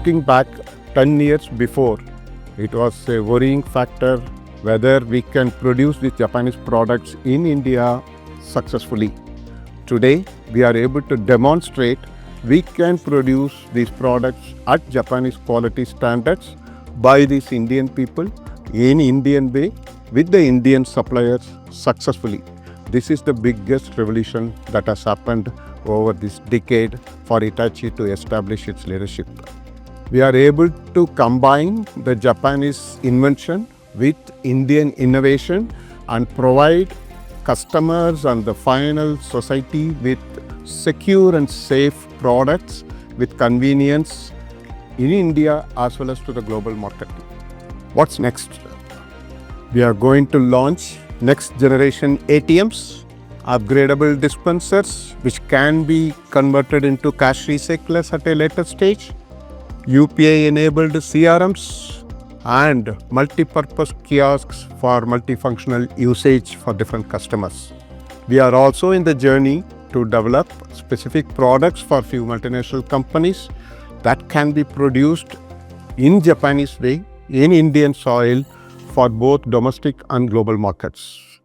looking back 10 years before, it was a worrying factor whether we can produce these Japanese products in India successfully. Today, we are able to demonstrate we can produce these products at Japanese quality standards by these Indian people in Indian way with the Indian suppliers successfully. This is the biggest revolution that has happened over this decade for Hitachi to establish its leadership. We are able to combine the Japanese invention with Indian innovation and provide customers and the final society with secure and safe products with convenience in India as well as to the global market. What's next? We are going to launch next generation ATMs, upgradable dispensers which can be converted into cash recyclers at a later stage, UPI enabled CRMs, and multi-purpose kiosks for multifunctional usage for different customers. We are also in the journey to develop specific products for few multinational companies that can be produced in Japanese way, in Indian soil for both domestic and global markets.